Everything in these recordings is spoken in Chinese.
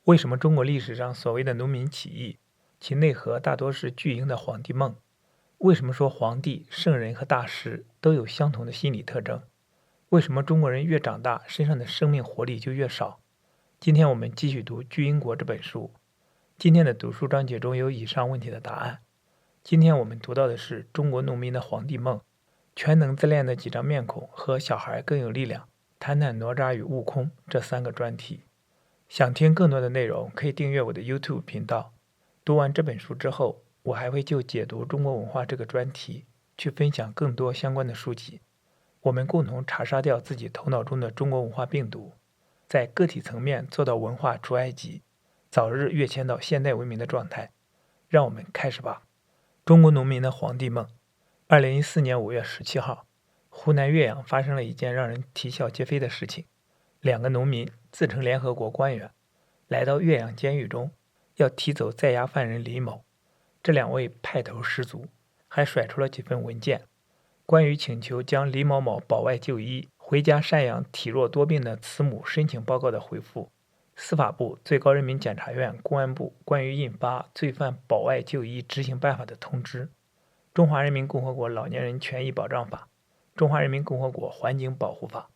为什么中国历史上所谓的农民起义，其内核大多是巨婴的皇帝梦？为什么说皇帝、圣人和大师都有相同的心理特征？为什么中国人越长大，身上的生命活力就越少？今天我们继续读《巨婴国》这本书。今天的读书章节中有以上问题的答案。今天我们读到的是中国农民的皇帝梦，全能自恋的几张面孔和小孩更有力量，谈谈哪吒与悟空这3个专题。想听更多的内容，可以订阅我的 YouTube 频道。读完这本书之后，我还会就解读中国文化这个专题去分享更多相关的书籍。我们共同查杀掉自己头脑中的中国文化病毒，在个体层面做到文化出埃及，早日跃迁到现代文明的状态。让我们开始吧。中国农民的皇帝梦。2014年5月17号，湖南岳阳发生了一件让人啼笑皆非的事情。2个农民自称联合国官员，来到岳阳监狱中，要提走在押犯人李某。这2位派头十足，还甩出了几份文件。关于请求将李某某保外就医、回家赡养体弱多病的慈母申请报告的回复，司法部、最高人民检察院、公安部关于印发罪犯保外就医执行办法的通知，中华人民共和国老年人权益保障法、中华人民共和国环境保护法。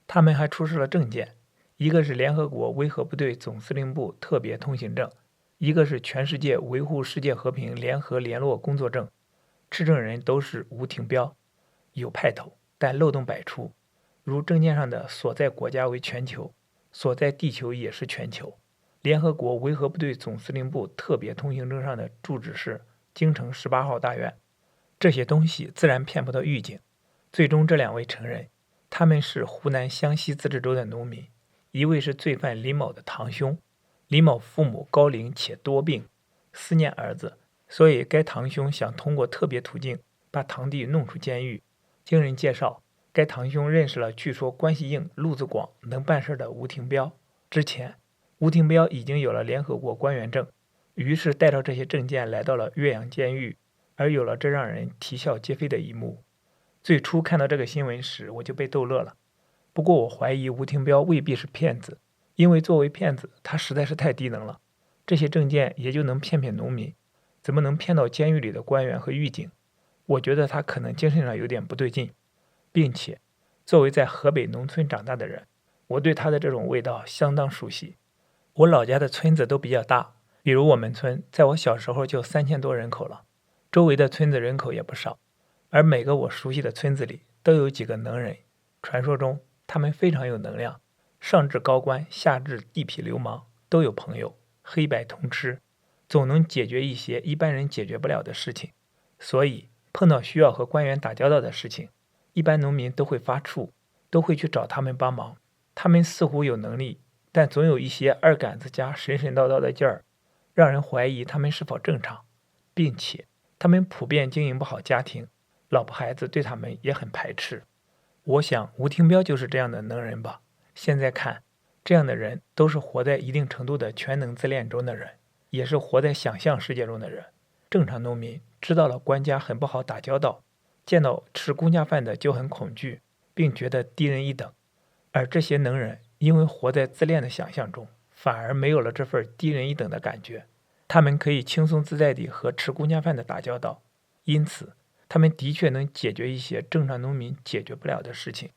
他们还出示了证件，一个是联合国维和部队总司令部特别通行证，一个是全世界维护世界和平联合联络工作证。持证人都是吴廷彪，有派头，但漏洞百出，如证件上的所在国家为全球，所在地球也是全球。联合国维和部队总司令部特别通行证上的住址是京城18号大院。这些东西自然骗不到狱警。最终这2位承认，他们是湖南湘西自治州的农民，一位是罪犯李某的堂兄。李某父母高龄且多病，思念儿子，所以该堂兄想通过特别途径把堂弟弄出监狱。经人介绍，该堂兄认识了据说关系硬、路子广、能办事的吴廷彪。之前，吴廷彪已经有了联合国官员证，于是带着这些证件来到了岳阳监狱，而有了这让人啼笑皆非的一幕。最初看到这个新闻时，我就被逗乐了。不过我怀疑吴廷彪未必是骗子，因为作为骗子，他实在是太低能了。这些证件也就能骗骗农民，怎么能骗到监狱里的官员和狱警？我觉得他可能精神上有点不对劲，并且作为在河北农村长大的人，我对他的这种味道相当熟悉。我老家的村子都比较大，比如我们村在我小时候就3000多人口了，周围的村子人口也不少。而每个我熟悉的村子里都有几个能人，传说中他们非常有能量，上至高官，下至地痞流氓都有朋友，黑白通吃，总能解决一些一般人解决不了的事情。所以碰到需要和官员打交道的事情，一般农民都会发怵，都会去找他们帮忙。他们似乎有能力，但总有一些二杆子加神神叨叨的劲儿，让人怀疑他们是否正常，并且他们普遍经营不好家庭，老婆孩子对他们也很排斥。我想吴廷彪就是这样的能人吧。现在看，这样的人都是活在一定程度的全能自恋中的人，也是活在想象世界中的人。正常农民知道了官家很不好打交道，见到吃公家饭的就很恐惧，并觉得低人一等。而这些能人因为活在自恋的想象中，反而没有了这份低人一等的感觉，他们可以轻松自在地和吃公家饭的打交道，因此他们的确能解决一些正常农民解决不了的事情。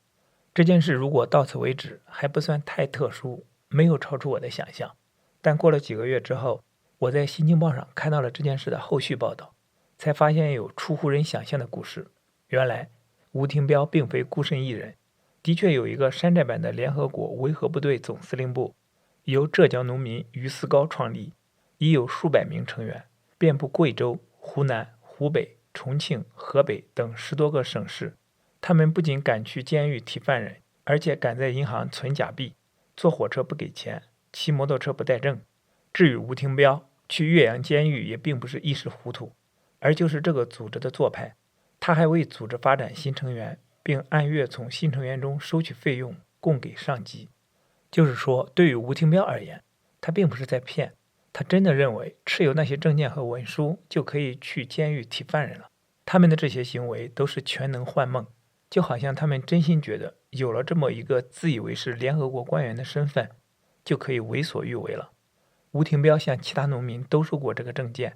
这件事如果到此为止还不算太特殊，没有超出我的想象。但过了几个月之后，我在新京报上看到了这件事的后续报道，才发现有出乎人想象的故事。原来吴廷彪并非孤身一人，的确有一个山寨版的联合国维和部队总司令部，由浙江农民于思高创立，已有数百名成员，遍布贵州、湖南、湖北、重庆、河北等10多个省市。他们不仅敢去监狱提犯人，而且敢在银行存假币，坐火车不给钱，骑摩托车不带证。至于吴廷彪，去岳阳监狱也并不是一时糊涂，而就是这个组织的做派。他还为组织发展新成员，并按月从新成员中收取费用供给上级。就是说，对于吴廷彪而言，他并不是在骗，他真的认为持有那些证件和文书就可以去监狱提犯人了。他们的这些行为都是全能幻梦，就好像他们真心觉得有了这么一个自以为是联合国官员的身份，就可以为所欲为了。吴廷彪向其他农民兜售过这个证件，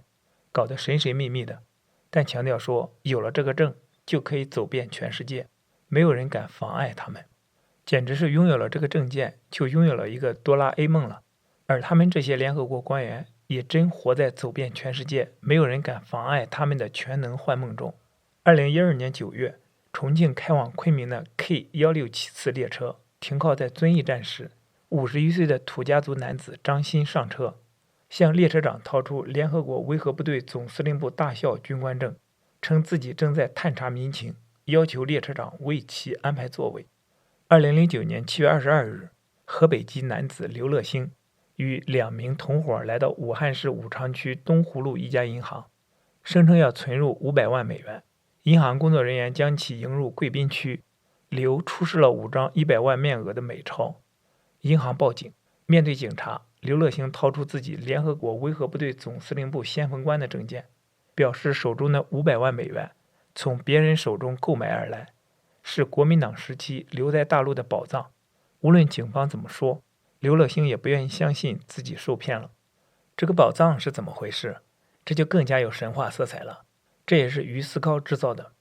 搞得神神秘秘的，但强调说有了这个证就可以走遍全世界，没有人敢妨碍他们。简直是拥有了这个证件就拥有了一个哆啦 A 梦了。而他们这些联合国官员也真活在走遍全世界，没有人敢妨碍他们的全能幻梦中。2012年9月，重庆开往昆明的 K167次列车停靠在遵义站时，51岁的土家族男子张鑫上车，向列车长掏出联合国维和部队总司令部大校军官证，称自己正在探查民情，要求列车长为其安排座位。2009年7月22日，河北籍男子刘乐兴与2名同伙来到武汉市武昌区东湖路一家银行，声称要存入500万美元。银行工作人员将其迎入贵宾区，刘出示了5张100万面额的美钞。银行报警，面对警察，刘乐兴掏出自己联合国维和部队总司令部先锋官的证件，表示手中的500万美元从别人手中购买而来，是国民党时期留在大陆的宝藏。无论警方怎么说，刘乐兴也不愿意相信自己受骗了。这个宝藏是怎么回事？这就更加有神话色彩了。这也是于思高制造的。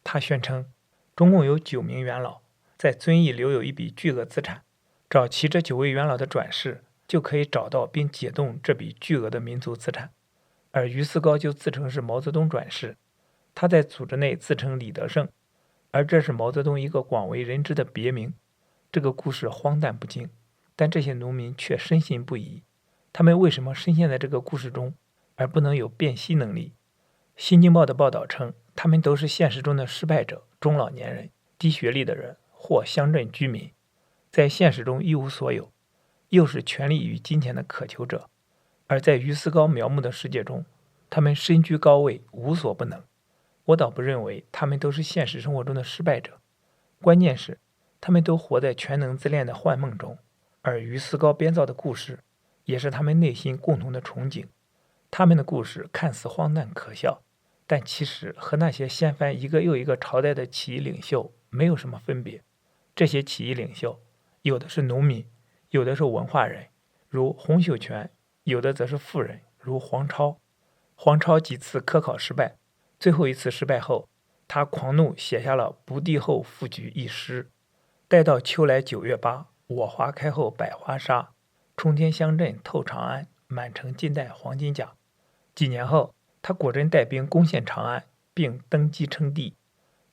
他宣称，中共有9名元老在遵义留有一笔巨额资产，找齐这9位元老的转世，就可以找到并解冻这笔巨额的民族资产。而于思高就自称是毛泽东转世，他在组织内自称李德胜，而这是毛泽东一个广为人知的别名。这个故事荒诞不经，但这些农民却深信不疑。他们为什么深陷在这个故事中，而不能有辨析能力？新京报的报道称，他们都是现实中的失败者，中老年人、低学历的人或乡镇居民，在现实中一无所有，又是权力与金钱的渴求者。而在于思高描摹的世界中，他们身居高位，无所不能。我倒不认为他们都是现实生活中的失败者，关键是他们都活在全能自恋的幻梦中，而于思高编造的故事也是他们内心共同的憧憬。他们的故事看似荒诞可笑，但其实和那些掀翻一个又一个朝代的起义领袖没有什么分别。这些起义领袖有的是农民，有的是文化人，如洪秀全，有的则是富人，如黄超。黄超几次科考失败，最后一次失败后，他狂怒写下了不第后赋举一诗：待到秋来9月8，我花开后百花杀，冲天香阵透长安，满城尽带黄金甲。几年后，他果真带兵攻陷长安，并登基称帝。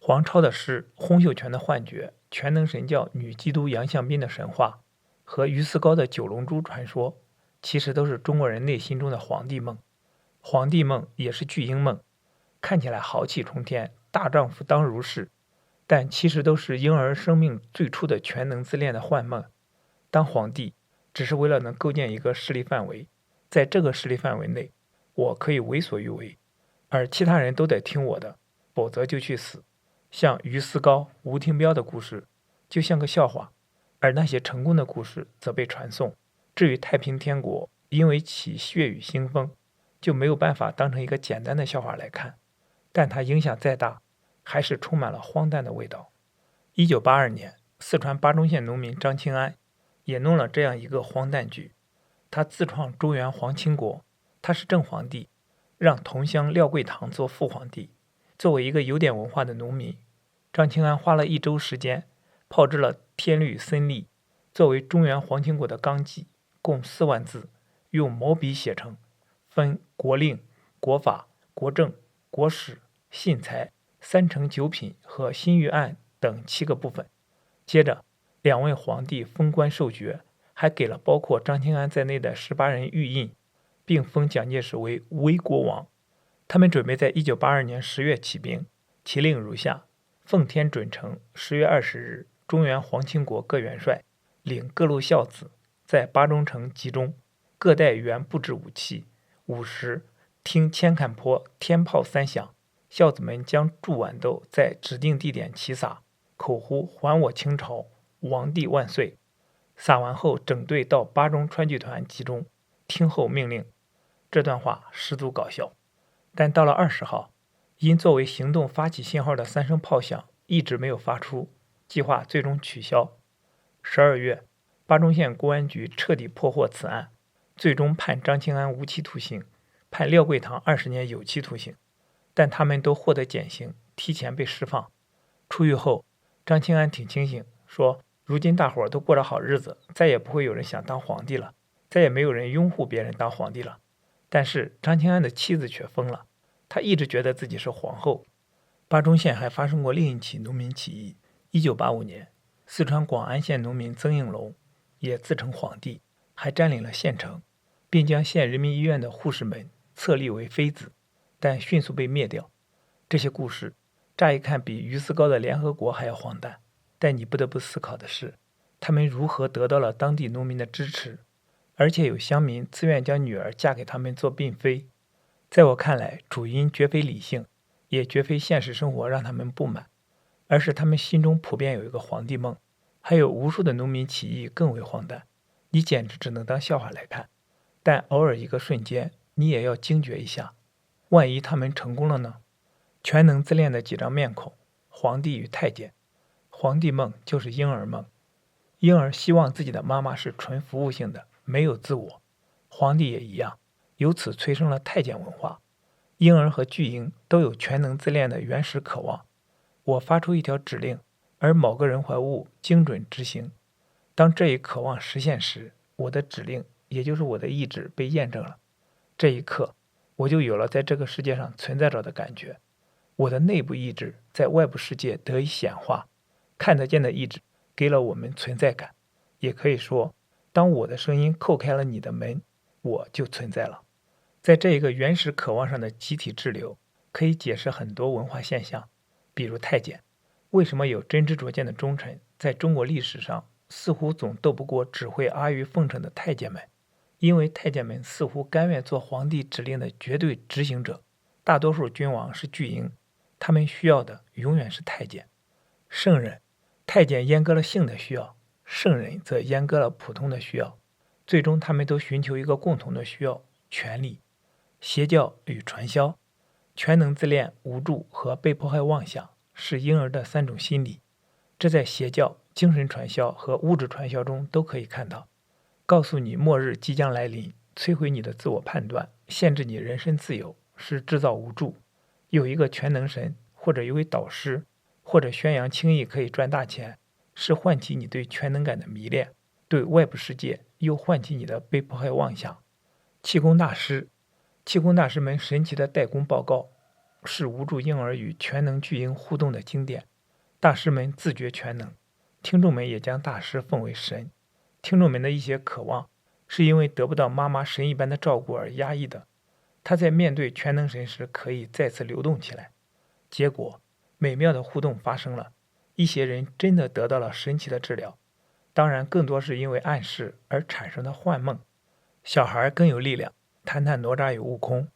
黄超的诗、洪秀全的幻觉、全能神教女基督杨向斌的神话和于思高的九龙珠传说，其实都是中国人内心中的皇帝梦。皇帝梦也是巨婴梦，看起来豪气冲天，大丈夫当如是，但其实都是婴儿生命最初的全能自恋的幻梦。当皇帝只是为了能构建一个势力范围，在这个势力范围内，我可以为所欲为，而其他人都得听我的，否则就去死。像于思高、吴廷彪的故事就像个笑话，而那些成功的故事则被传颂。至于太平天国因为起血雨腥风，就没有办法当成一个简单的笑话来看，但它影响再大，还是充满了荒诞的味道。1982年，四川巴中县农民张清安也弄了这样一个荒诞剧，他自创中原皇倾国，他是正皇帝，让同乡廖桂堂做副皇帝。作为一个有点文化的农民，张清安花了1周时间炮制了天律森历，作为中原皇倾国的纲纪，共4万字，用毛笔写成，分国令、国法、国政、国史、信财、3承9品和新御案等7个部分。接着2位皇帝封官授爵，还给了包括张清安在内的18人玉印，并封蒋介石为威国王。他们准备在1982年10月起兵，其令如下：奉天准成10月20日，中原皇倾国各元帅领各路孝子在巴中城集中，各带原布置武器。午时，听千坎坡天炮3响，孝子们将祝豌豆在指定地点齐撒，口呼还我清朝，王帝万岁。撒完后，整队到巴中川剧团集中，听候命令。这段话十足搞笑。但到了20号，因作为行动发起信号的3声炮响一直没有发出，计划最终取消。12月，巴中县公安局彻底破获此案，最终判张清安无期徒刑，判廖桂堂20年有期徒刑，但他们都获得减刑，提前被释放。出狱后，张清安挺清醒，说如今大伙儿都过着好日子，再也不会有人想当皇帝了，再也没有人拥护别人当皇帝了。但是张清安的妻子却疯了，她一直觉得自己是皇后。巴中县还发生过另一起农民起义。1985年，四川广安县农民曾应龙也自称皇帝，还占领了县城，并将县人民医院的护士们册立为妃子，但迅速被灭掉。这些故事乍一看比鱼丝糕的联合国还要荒诞，但你不得不思考的是，他们如何得到了当地农民的支持，而且有乡民自愿将女儿嫁给他们做嫔妃。在我看来，主因绝非理性，也绝非现实生活让他们不满，而是他们心中普遍有一个皇帝梦。还有无数的农民起义更为荒诞，你简直只能当笑话来看。但偶尔一个瞬间，你也要惊觉一下，万一他们成功了呢？全能自恋的几张面孔，皇帝与太监。皇帝梦就是婴儿梦，婴儿希望自己的妈妈是纯服务性的，没有自我。皇帝也一样，由此催生了太监文化。婴儿和巨婴都有全能自恋的原始渴望。我发出一条指令，而某个人怀物精准执行。当这一渴望实现时，我的指令，也就是我的意志被验证了。这一刻，我就有了在这个世界上存在着的感觉。我的内部意志在外部世界得以显化，看得见的意志给了我们存在感。也可以说，当我的声音叩开了你的门，我就存在了。在这一个原始渴望上的集体滞留，可以解释很多文化现象。比如太监，为什么有真知灼见的忠臣在中国历史上似乎总斗不过只会阿谀奉承的太监们？因为太监们似乎甘愿做皇帝指令的绝对执行者，大多数君王是巨婴，他们需要的永远是太监。圣人，太监阉割了性的需要，圣人则阉割了普通的需要，最终他们都寻求一个共同的需要，权力。邪教与传销，全能自恋、无助和被迫害妄想是婴儿的3种心理，这在邪教、精神传销和物质传销中都可以看到。告诉你末日即将来临，摧毁你的自我判断，限制你人身自由，是制造无助。有一个全能神，或者一位导师，或者宣扬轻易可以赚大钱，是唤起你对全能感的迷恋，对外部世界又唤起你的被迫害妄想。气功大师，气功大师们神奇的代功报告，是无助婴儿与全能巨婴互动的经典。大师们自觉全能，听众们也将大师奉为神。听众们的一些渴望，是因为得不到妈妈神一般的照顾而压抑的。他在面对全能神时可以再次流动起来。结果，美妙的互动发生了，一些人真的得到了神奇的治疗。当然，更多是因为暗示而产生的幻梦。小孩更有力量，谈谈哪吒与悟空，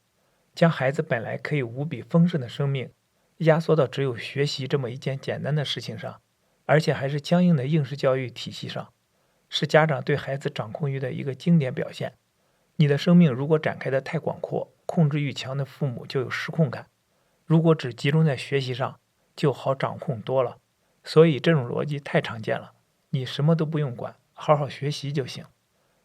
将孩子本来可以无比丰盛的生命，压缩到只有学习这么一件简单的事情上，而且还是僵硬的应试教育体系上，是家长对孩子掌控欲的一个经典表现。你的生命如果展开的太广阔，控制欲强的父母就有失控感；如果只集中在学习上，就好掌控多了。所以这种逻辑太常见了，你什么都不用管，好好学习就行。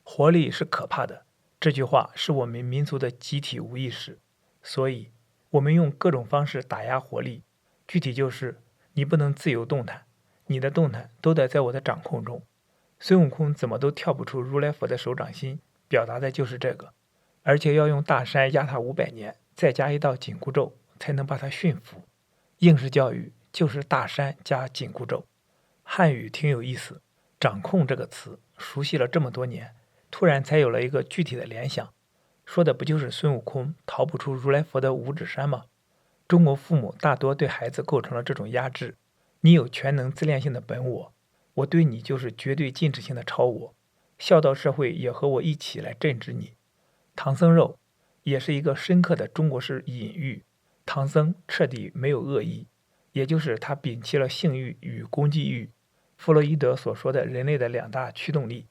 活力是可怕的，这句话是我们民族的集体无意识，所以我们用各种方式打压活力，具体就是你不能自由动弹，你的动弹都得在我的掌控中。孙悟空怎么都跳不出如来佛的手掌心，表达的就是这个，而且要用大山压他500年，再加一道紧箍咒，才能把他驯服。应试教育就是大山加紧箍咒。汉语挺有意思，掌控这个词熟悉了这么多年，突然才有了一个具体的联想，说的不就是孙悟空逃不出如来佛的五指山吗？中国父母大多对孩子构成了这种压制，你有全能自恋性的本我，我对你就是绝对禁止性的超我，孝道社会也和我一起来镇止你。唐僧肉也是一个深刻的中国式隐喻，唐僧彻底没有恶意，也就是他摒弃了性欲与攻击欲，弗洛伊德所说的人类的2大驱动力，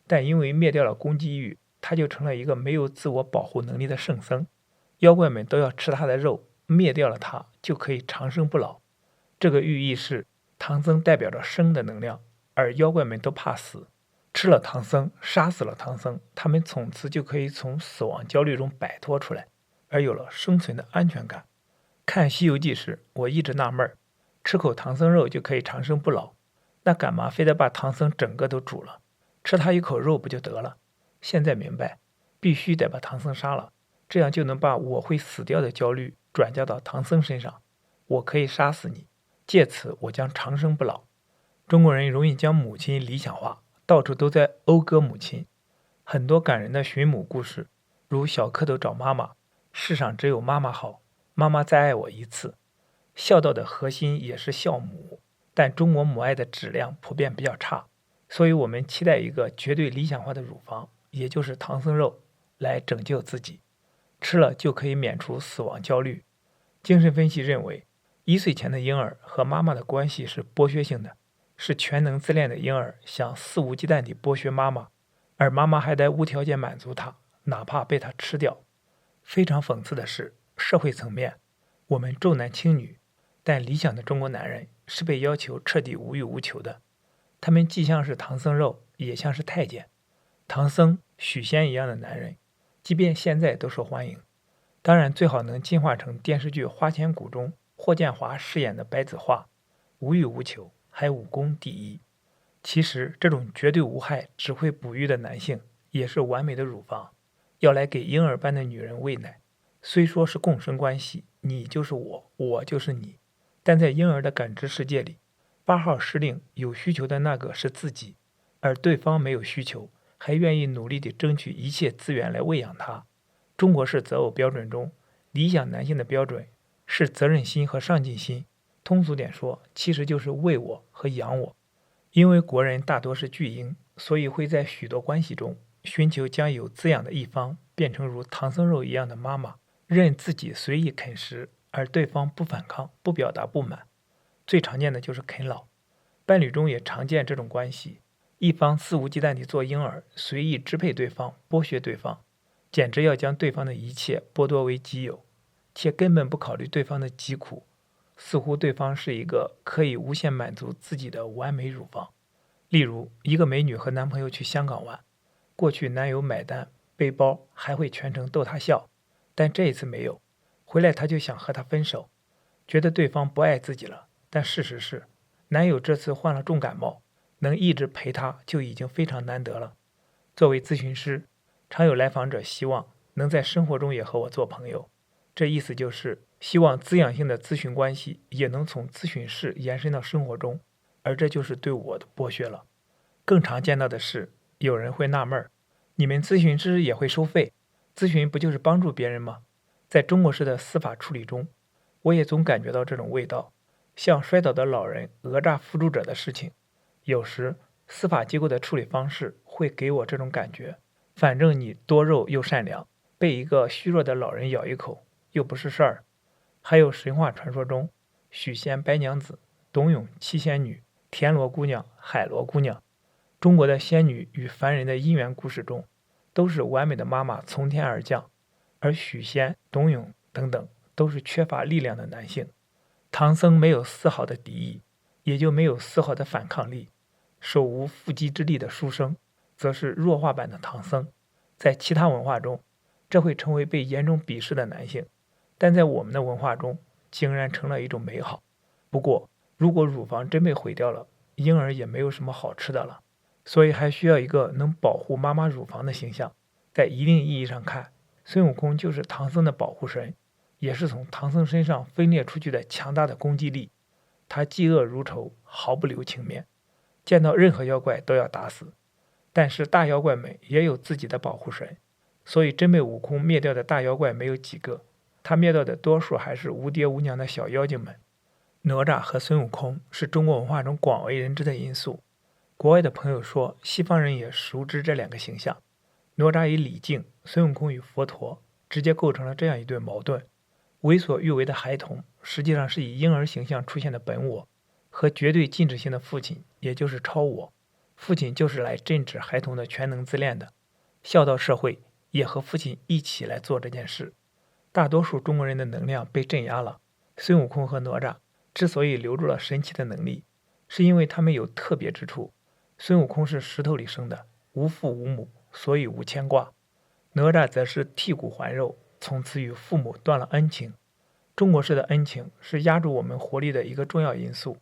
但因为灭掉了攻击欲，他就成了一个没有自我保护能力的圣僧，妖怪们都要吃他的肉，灭掉了他就可以长生不老。这个寓意是唐僧代表着生的能量，而妖怪们都怕死，吃了唐僧，杀死了唐僧，他们从此就可以从死亡焦虑中摆脱出来，而有了生存的安全感。看《西游记》时，我一直纳闷儿，吃口唐僧肉就可以长生不老，那干嘛非得把唐僧整个都煮了？吃他一口肉不就得了？现在明白，必须得把唐僧杀了，这样就能把我会死掉的焦虑转嫁到唐僧身上。我可以杀死你，借此我将长生不老。中国人容易将母亲理想化，到处都在讴歌母亲。很多感人的寻母故事，如小蝌蚪找妈妈，世上只有妈妈好，妈妈再爱我一次。孝道的核心也是孝母，但中国母爱的质量普遍比较差，所以我们期待一个绝对理想化的乳房，也就是唐僧肉，来拯救自己，吃了就可以免除死亡焦虑。精神分析认为，1岁前的婴儿和妈妈的关系是剥削性的，是全能自恋的婴儿想肆无忌惮地剥削妈妈，而妈妈还得无条件满足他，哪怕被他吃掉。非常讽刺的是，社会层面，我们重男轻女，但理想的中国男人是被要求彻底无欲无求的。他们既像是唐僧肉，也像是太监。唐僧、许仙一样的男人，即便现在都受欢迎。当然，最好能进化成电视剧《花千骨》中霍建华饰演的白子画，无欲无求，还武功第一。其实，这种绝对无害、只会哺育的男性，也是完美的乳房，要来给婴儿般的女人喂奶。虽说是共生关系，你就是我，我就是你，但在婴儿的感知世界里，8号施令有需求的那个是自己，而对方没有需求，还愿意努力地争取一切资源来喂养他。中国式择偶标准中，理想男性的标准是责任心和上进心。通俗点说，其实就是喂我和养我。因为国人大多是巨婴，所以会在许多关系中寻求将有滋养的一方变成如唐僧肉一样的妈妈，任自己随意啃食，而对方不反抗，不表达不满。最常见的就是啃老，伴侣中也常见这种关系，一方肆无忌惮地做婴儿，随意支配对方，剥削对方，简直要将对方的一切剥夺为己有，且根本不考虑对方的疾苦，似乎对方是一个可以无限满足自己的完美乳房。例如，一个美女和男朋友去香港玩，过去男友买单背包，还会全程逗她笑，但这一次没有，回来她就想和他分手，觉得对方不爱自己了。但事实是，男友这次患了重感冒，能一直陪她就已经非常难得了。作为咨询师，常有来访者希望能在生活中也和我做朋友，这意思就是希望滋养性的咨询关系也能从咨询室延伸到生活中，而这就是对我的剥削了。更常见到的是，有人会纳闷儿，你们咨询师也会收费？咨询不就是帮助别人吗？在中国式的司法处理中，我也总感觉到这种味道，像摔倒的老人讹诈扶助者的事情。有时司法机构的处理方式会给我这种感觉，反正你多肉又善良，被一个虚弱的老人咬一口又不是事儿。还有神话传说中，许仙白娘子、董永七仙女、田螺姑娘、海螺姑娘，中国的仙女与凡人的姻缘故事中，都是完美的妈妈从天而降，而许仙、董永等等都是缺乏力量的男性。唐僧没有丝毫的敌意，也就没有丝毫的反抗力。手无缚鸡之力的书生，则是弱化版的唐僧。在其他文化中，这会成为被严重鄙视的男性，但在我们的文化中，竟然成了一种美好。不过，如果乳房真被毁掉了，婴儿也没有什么好吃的了，所以还需要一个能保护妈妈乳房的形象。在一定意义上看，孙悟空就是唐僧的保护神，也是从唐僧身上分裂出去的强大的攻击力。他嫉恶如仇，毫不留情面，见到任何妖怪都要打死。但是大妖怪们也有自己的保护神，所以真被悟空灭掉的大妖怪没有几个，他灭掉的多数还是无爹无娘的小妖精们。哪吒和孙悟空是中国文化中广为人知的因素，国外的朋友说西方人也熟知这两个形象。哪吒与李靖，孙悟空与佛陀，直接构成了这样一对矛盾。为所欲为的孩童实际上是以婴儿形象出现的本我，和绝对禁止性的父亲，也就是超我。父亲就是来禁止孩童的全能自恋的，孝道社会也和父亲一起来做这件事。大多数中国人的能量被镇压了，孙悟空和哪吒之所以留住了神奇的能力，是因为他们有特别之处，孙悟空是石头里生的，无父无母，所以无牵挂。哪吒则是剔骨还肉，从此与父母断了恩情。中国式的恩情是压住我们活力的一个重要因素。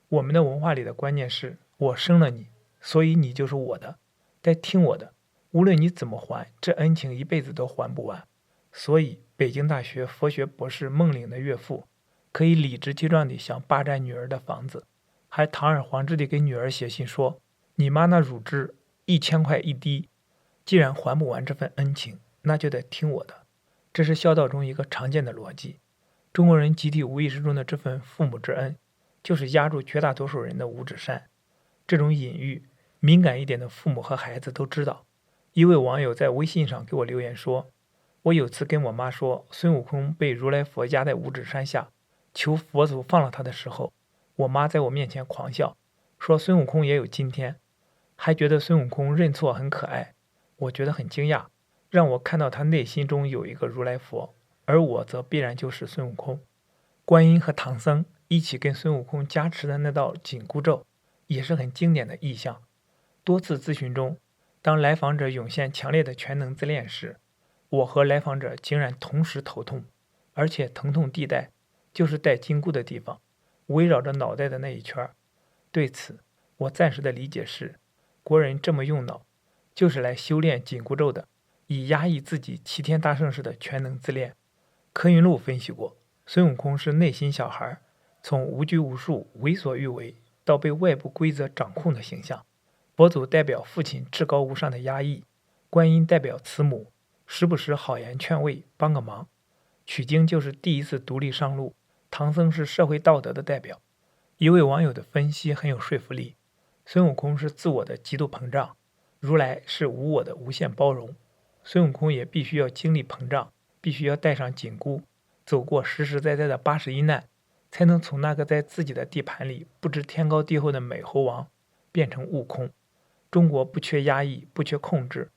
我们的文化里的观念是：我生了你，所以你就是我的，得听我的。无论你怎么还，这恩情一辈子都还不完。所以，北京大学佛学博士孟岭的岳父可以理直气壮地想霸占女儿的房子，还堂而皇之地给女儿写信说：你妈那乳汁1000块一滴，既然还不完这份恩情，那就得听我的。这是孝道中一个常见的逻辑。中国人集体无意识中的这份父母之恩，就是压住绝大多数人的五指山。这种隐喻，敏感一点的父母和孩子都知道。一位网友在微信上给我留言说：我有次跟我妈说孙悟空被如来佛压在五指山下，求佛祖放了他的时候，我妈在我面前狂笑，说孙悟空也有今天，还觉得孙悟空认错很可爱。我觉得很惊讶，让我看到他内心中有一个如来佛，而我则必然就是孙悟空。观音和唐僧一起跟孙悟空加持的那道紧箍咒，也是很经典的意象。多次咨询中，当来访者涌现强烈的全能自恋时，我和来访者竟然同时头痛，而且疼痛地带就是带紧箍的地方，围绕着脑袋的那一圈。对此，我暂时的理解是，国人这么用脑，就是来修炼紧箍咒的，以压抑自己齐天大圣式的全能自恋。柯云路分析过，孙悟空是内心小孩，从无拘无束、为所欲为到被外部规则掌控的形象。佛祖代表父亲至高无上的压抑，观音代表慈母，时不时好言劝慰，帮个忙。取经就是第一次独立上路，唐僧是社会道德的代表。一位网友的分析很有说服力：孙悟空是自我的极度膨胀，如来是无我的无限包容。孙悟空也必须要经历膨胀，必须要带上紧箍，走过实实在在的81难，才能从那个在自己的地盘里不知天高地厚的美猴王变成悟空。中国不缺压抑，不缺控制，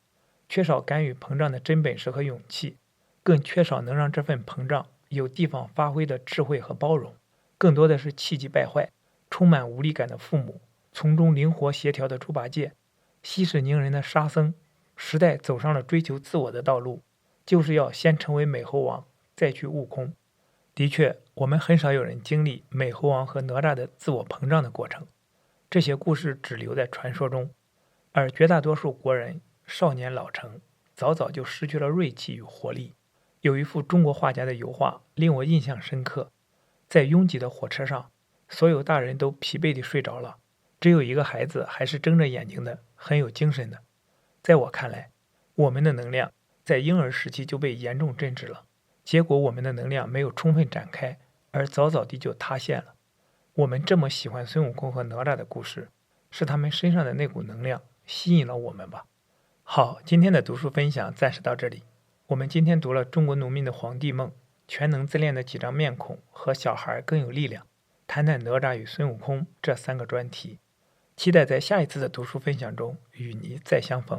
缺少干预膨胀的真本事和勇气，更缺少能让这份膨胀有地方发挥的智慧和包容。更多的是气急败坏、充满无力感的父母，从中灵活协调的猪八戒，息事宁人的沙僧。时代走上了追求自我的道路，就是要先成为美猴王，再去悟空。的确，我们很少有人经历美猴王和哪吒的自我膨胀的过程，这些故事只留在传说中。而绝大多数国人少年老成，早早就失去了锐气与活力。有一幅中国画家的油画令我印象深刻，在拥挤的火车上，所有大人都疲惫地睡着了，只有一个孩子还是睁着眼睛的，很有精神的。在我看来，我们的能量在婴儿时期就被严重震止了，结果我们的能量没有充分展开，而早早地就塌陷了。我们这么喜欢孙悟空和哪吒的故事，是他们身上的那股能量吸引了我们吧。好，今天的读书分享暂时到这里。我们今天读了中国农民的黄帝梦、全能自恋的几张面孔和小孩更有力量，谈谈哪吒与孙悟空这3个专题。期待在下一次的读书分享中与你再相逢。